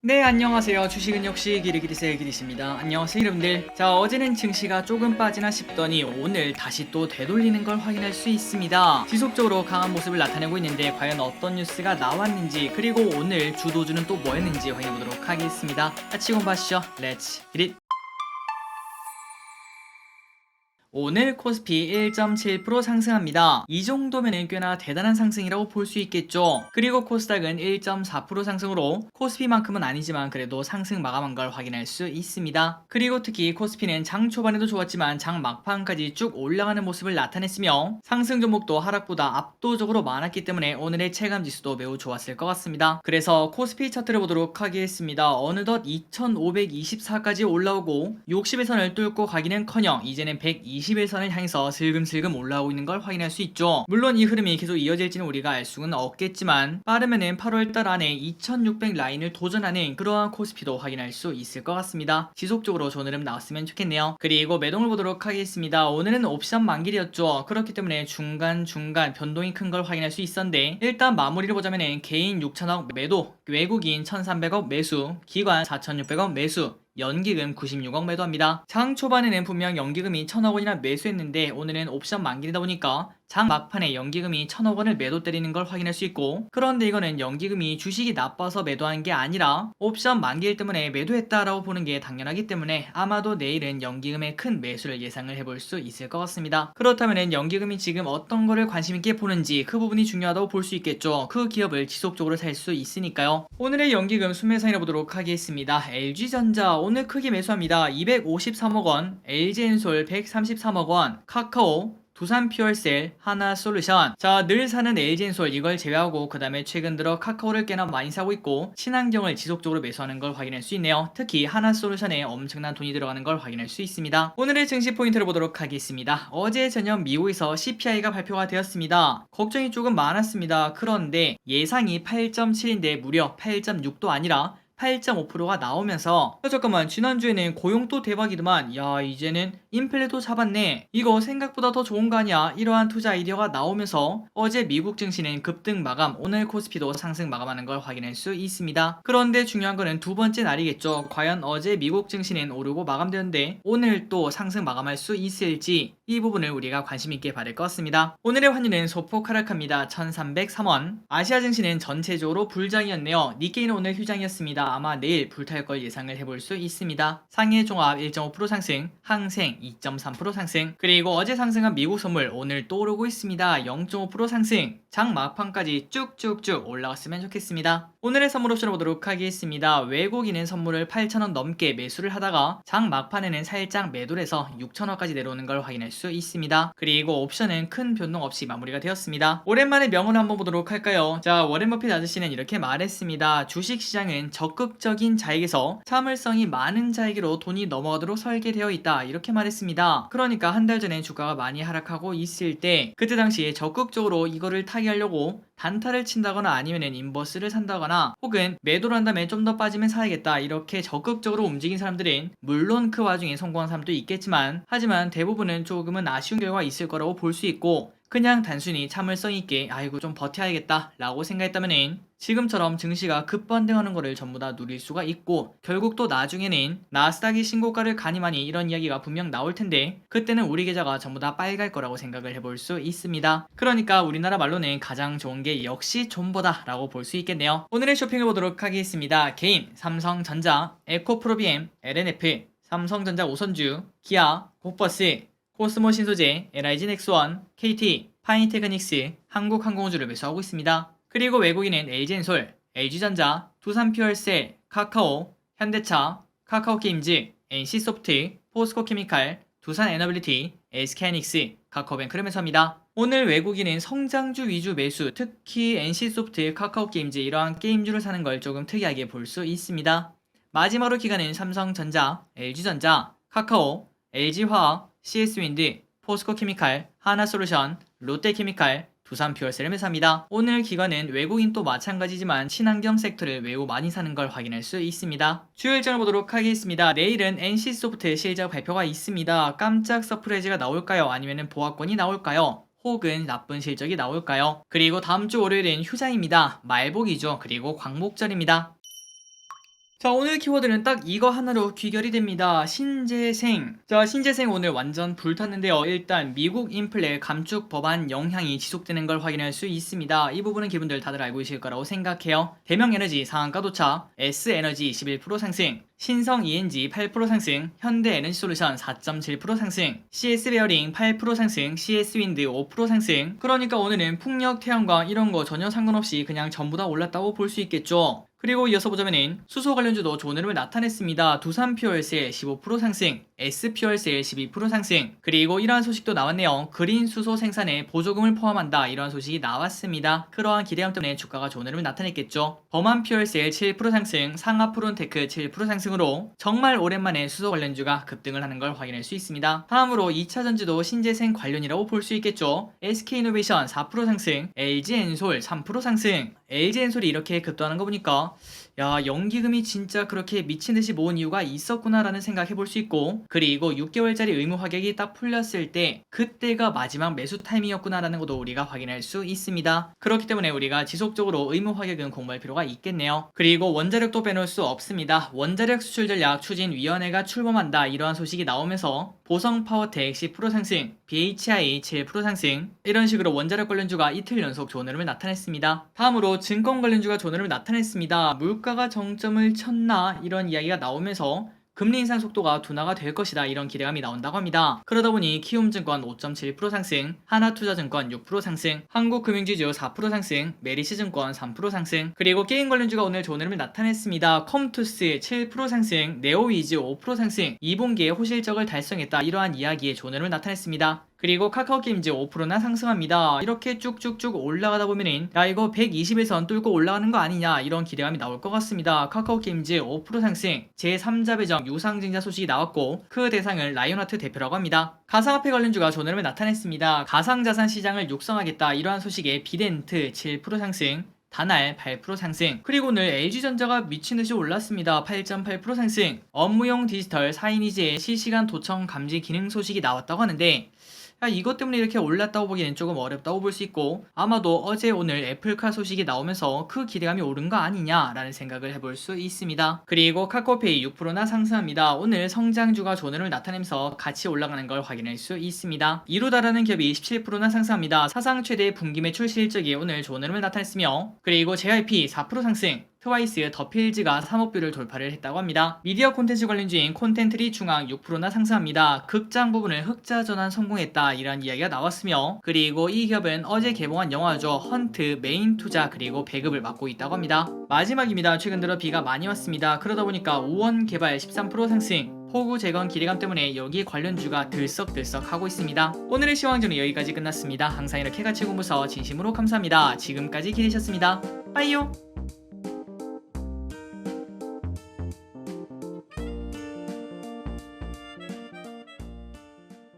네, 안녕하세요. 주식은 역시 기리기리세의 기리십니다. 안녕하세요, 여러분들. 자, 어제는 증시가 조금 빠지나 싶더니 오늘 다시 또 되돌리는 걸 확인할 수 있습니다. 지속적으로 강한 모습을 나타내고 있는데 과연 어떤 뉴스가 나왔는지, 그리고 오늘 주도주는 또 뭐였는지 확인해 보도록 하겠습니다. 같이 공부하시죠. 렛츠 기릿. 오늘 코스피 1.7% 상승합니다. 이 정도면 꽤나 대단한 상승이라고 볼 수 있겠죠. 그리고 코스닥은 1.4% 상승으로 코스피만큼은 아니지만 그래도 상승 마감한 걸 확인할 수 있습니다. 그리고 특히 코스피는 장 초반에도 좋았지만 장 막판까지 쭉 올라가는 모습을 나타냈으며 상승 종목도 하락보다 압도적으로 많았기 때문에 오늘의 체감 지수도 매우 좋았을 것 같습니다. 그래서 코스피 차트를 보도록 하겠습니다. 어느덧 2524까지 올라오고 60일선을 뚫고 가기는커녕 이제는 120일선을 향해서 슬금슬금 올라오고 있는 걸 확인할 수 있죠. 물론 이 흐름이 계속 이어질지는 우리가 알 수는 없겠지만 빠르면은 8월달 안에 2600 라인을 도전하는 그러한 코스피도 확인할 수 있을 것 같습니다. 지속적으로 좋은 흐름 나왔으면 좋겠네요. 그리고 매동을 보도록 하겠습니다. 오늘은 옵션 만길이었죠. 그렇기 때문에 중간중간 변동이 큰 걸 확인할 수 있었는데 일단 마무리를 보자면은 개인 6천억 매도, 외국인 1300억 매수, 기관 4600억 매수, 연기금 96억 매도합니다. 장 초반에는 분명 연기금이 1000억 원이나 매수했는데 오늘은 옵션 만기이다 보니까 장 막판에 연기금이 1000억 원을 매도 때리는 걸 확인할 수 있고, 그런데 이거는 연기금이 주식이 나빠서 매도한 게 아니라 옵션 만기일 때문에 매도했다라고 보는 게 당연하기 때문에 아마도 내일은 연기금의 큰 매수를 예상을 해볼 수 있을 것 같습니다. 그렇다면 연기금이 지금 어떤 거를 관심 있게 보는지 그 부분이 중요하다고 볼 수 있겠죠. 그 기업을 지속적으로 살 수 있으니까요. 오늘의 연기금 순매수해 보도록 하겠습니다. LG전자 오늘 크게 매수합니다. 253억 원, LG엔솔 133억 원, 카카오, 두산퓨얼셀, 하나솔루션. 자, 늘 사는 LG엔솔 이걸 제외하고 그 다음에 최근 들어 카카오를 꽤나 많이 사고 있고 친환경을 지속적으로 매수하는 걸 확인할 수 있네요. 특히 하나솔루션에 엄청난 돈이 들어가는 걸 확인할 수 있습니다. 오늘의 증시 포인트를 보도록 하겠습니다. 어제 저녁 미국에서 CPI가 발표가 되었습니다. 걱정이 조금 많았습니다. 그런데 예상이 8.7인데 무려 8.6도 아니라 8.5%가 나오면서 잠깐만, 지난주에는 고용도 대박이더만, 야 이제는 인플레도 잡았네, 이거 생각보다 더 좋은 거 아니야, 이러한 투자 아이디어가 나오면서 어제 미국 증시는 급등 마감, 오늘 코스피도 상승 마감하는 걸 확인할 수 있습니다. 그런데 중요한 거는 두 번째 날이겠죠. 과연 어제 미국 증시는 오르고 마감되었는데 오늘 또 상승 마감할 수 있을지, 이 부분을 우리가 관심 있게 봐야 될 것 같습니다. 오늘의 환율은 소폭 하락합니다. 1303원. 아시아 증시는 전체적으로 불장이었네요. 니케이는 오늘 휴장이었습니다. 아마 내일 불탈 걸 예상을 해볼 수 있습니다. 상해 종합 1.5% 상승, 항생 2.3% 상승, 그리고 어제 상승한 미국 선물 오늘 또 오르고 있습니다. 0.5% 상승, 장 막판까지 쭉쭉쭉 올라갔으면 좋겠습니다. 오늘의 선물 옵션을 보도록 하겠습니다. 외국인은 선물을 8,000원 넘게 매수를 하다가 장 막판에는 살짝 매도를 해서 6,000원까지 내려오는 걸 확인할 수 있습니다. 그리고 옵션은 큰 변동 없이 마무리가 되었습니다. 오랜만에 명언을 한번 보도록 할까요? 자, 워렌 버핏 아저씨는 이렇게 말했습니다. 주식시장은 적극적인 자에게서 참을성이 많은 자에게로 돈이 넘어가도록 설계되어 있다, 이렇게 말했습니다. 그러니까 한 달 전에 주가가 많이 하락하고 있을 때 그때 당시에 적극적으로 이거를 타개하려고 단타를 친다거나 아니면은 인버스를 산다거나 혹은 매도를 한 다음에 좀 더 빠지면 사야겠다, 이렇게 적극적으로 움직인 사람들은 물론 그 와중에 성공한 사람도 있겠지만 하지만 대부분은 조금은 아쉬운 결과가 있을 거라고 볼 수 있고, 그냥 단순히 참을성 있게 아이고 좀 버텨야겠다 라고 생각했다면은 지금처럼 증시가 급반등하는 거를 전부 다 누릴 수가 있고, 결국 또 나중에는 나스닥이 신고가를 가니마니 이런 이야기가 분명 나올 텐데 그때는 우리 계좌가 전부 다 빨갈 거라고 생각을 해볼 수 있습니다. 그러니까 우리나라 말로는 가장 좋은 게 역시 존버다 라고 볼 수 있겠네요. 오늘의 쇼핑을 보도록 하겠습니다. 개인 삼성전자, 에코프로비엠, LNF, 삼성전자 우선주, 기아, 고버스, 코스모 신소재, LIG 넥스원, KT, 파이테크닉스, 한국항공우주를 매수하고 있습니다. 그리고 외국인은 LG엔솔, LG전자, 두산퓨얼셀, 카카오, 현대차, 카카오게임즈, NC소프트, 포스코케미칼, 두산에너빌리티, SK하이닉스, 카카오뱅크를 매수합니다. 오늘 외국인은 성장주 위주 매수, 특히 NC소프트, 카카오게임즈 이러한 게임주를 사는 걸 조금 특이하게 볼 수 있습니다. 마지막으로 기간은 삼성전자, LG전자, 카카오, LG화학, CS윈드, 포스코케미칼, 하나솔루션, 롯데케미칼, 두산퓨얼셀을 매수합니다. 오늘 기관은 외국인 또 마찬가지지만 친환경 섹터를 매우 많이 사는 걸 확인할 수 있습니다. 주요 일정을 보도록 하겠습니다. 내일은 NC소프트 실적 발표가 있습니다. 깜짝 서프라이즈가 나올까요? 아니면 보합권이 나올까요? 혹은 나쁜 실적이 나올까요? 그리고 다음 주 월요일은 휴장입니다. 말복이죠. 그리고 광복절입니다. 자, 오늘 키워드는 딱 이거 하나로 귀결이 됩니다. 신재생. 자, 신재생 오늘 완전 불탔는데요. 일단 미국 인플레 감축 법안 영향이 지속되는 걸 확인할 수 있습니다. 이 부분은 기분들 다들 알고 계실 거라고 생각해요. 대명에너지 상한가 도착, S에너지 11% 상승, 신성 ENG 8% 상승, 현대에너지솔루션 4.7% 상승, CS베어링 8% 상승, CS윈드 5% 상승. 그러니까 오늘은 풍력, 태양광 이런 거 전혀 상관없이 그냥 전부 다 올랐다고 볼 수 있겠죠. 그리고 이어서 보자면은 수소 관련주도 좋은 흐름을 나타냈습니다. 두산퓨얼셀 15% 상승, S퓨얼셀 12% 상승. 그리고 이러한 소식도 나왔네요. 그린 수소 생산에 보조금을 포함한다. 이러한 소식이 나왔습니다. 그러한 기대감 때문에 주가가 좋은 흐름을 나타냈겠죠. 범한퓨얼셀 7% 상승, 상하프론테크 7% 상승으로 정말 오랜만에 수소 관련주가 급등을 하는 걸 확인할 수 있습니다. 다음으로 2차 전지도 신재생 관련이라고 볼 수 있겠죠. SK이노베이션 4% 상승, LG엔솔 3% 상승. LG엔솔이 이렇게 급등하는 거 보니까 야, 연기금이 진짜 그렇게 미친듯이 모은 이유가 있었구나라는 생각 해볼 수 있고, 그리고 6개월짜리 의무 확약이 딱 풀렸을 때 그때가 마지막 매수 타이밍이었구나라는 것도 우리가 확인할 수 있습니다. 그렇기 때문에 우리가 지속적으로 의무 확약은 공부할 필요가 있겠네요. 그리고 원자력도 빼놓을 수 없습니다. 원자력 수출 전략 추진위원회가 출범한다. 이러한 소식이 나오면서 보성파워텍 10% 상승, BHI 7% 상승. 이런 식으로 원자력 관련주가 이틀 연속 좋은 흐름을 나타냈습니다. 다음으로 증권 관련주가 좋은 흐름을 나타냈습니다. 물가가 정점을 쳤나 이런 이야기가 나오면서 금리 인상 속도가 둔화가 될 것이다 이런 기대감이 나온다고 합니다. 그러다 보니 키움증권 5.7% 상승, 하나투자증권 6% 상승, 한국금융지주 4% 상승, 메리츠증권 3% 상승. 그리고 게임 관련주가 오늘 좋은 흐름을 나타냈습니다. 컴투스 7% 상승, 네오위즈 5% 상승, 2분기에 호실적을 달성했다 이러한 이야기에 좋은 흐름을 나타냈습니다. 그리고 카카오게임즈 5%나 상승합니다. 이렇게 쭉쭉쭉 올라가다 보면은 야, 이거 120일선 뚫고 올라가는 거 아니냐 이런 기대감이 나올 것 같습니다. 카카오게임즈 5% 상승, 제3자 배정 유상증자 소식이 나왔고 그 대상을 라이온하트 대표라고 합니다. 가상화폐 관련주가 좋은 흐름을 나타냈습니다. 가상자산 시장을 육성하겠다 이러한 소식에 비덴트 7% 상승, 다날 8% 상승. 그리고 오늘 LG전자가 미친듯이 올랐습니다. 8.8% 상승. 업무용 디지털 4인이지의 실시간 도청 감지 기능 소식이 나왔다고 하는데 이것 때문에 이렇게 올랐다고 보기에는 조금 어렵다고 볼 수 있고, 아마도 어제 오늘 애플카 소식이 나오면서 그 기대감이 오른 거 아니냐라는 생각을 해볼 수 있습니다. 그리고 카카오페이 6%나 상승합니다. 오늘 성장주가 좋은 흐름을 나타내면서 같이 올라가는 걸 확인할 수 있습니다. 이루다라는 기업이 17%나 상승합니다. 사상 최대 분기 매출 실적이 오늘 좋은 흐름을 나타냈으며, 그리고 JYP 4% 상승, 트와이스 더필즈가 3억뷰를 돌파를 했다고 합니다. 미디어 콘텐츠 관련주인 콘텐트리 중앙 6%나 상승합니다. 극장 부분을 흑자 전환 성공했다 이런 이야기가 나왔으며, 그리고 이 기업은 어제 개봉한 영화죠. 헌트 메인 투자 그리고 배급을 맡고 있다고 합니다. 마지막입니다. 최근 들어 비가 많이 왔습니다. 그러다 보니까 우원 개발 13% 상승, 폭우 재건 기대감 때문에 여기 관련주가 들썩들썩 하고 있습니다. 오늘의 시황전은 여기까지 끝났습니다. 항상 이렇게 같이 공부서 진심으로 감사합니다. 지금까지 기대셨습니다. 빠이요.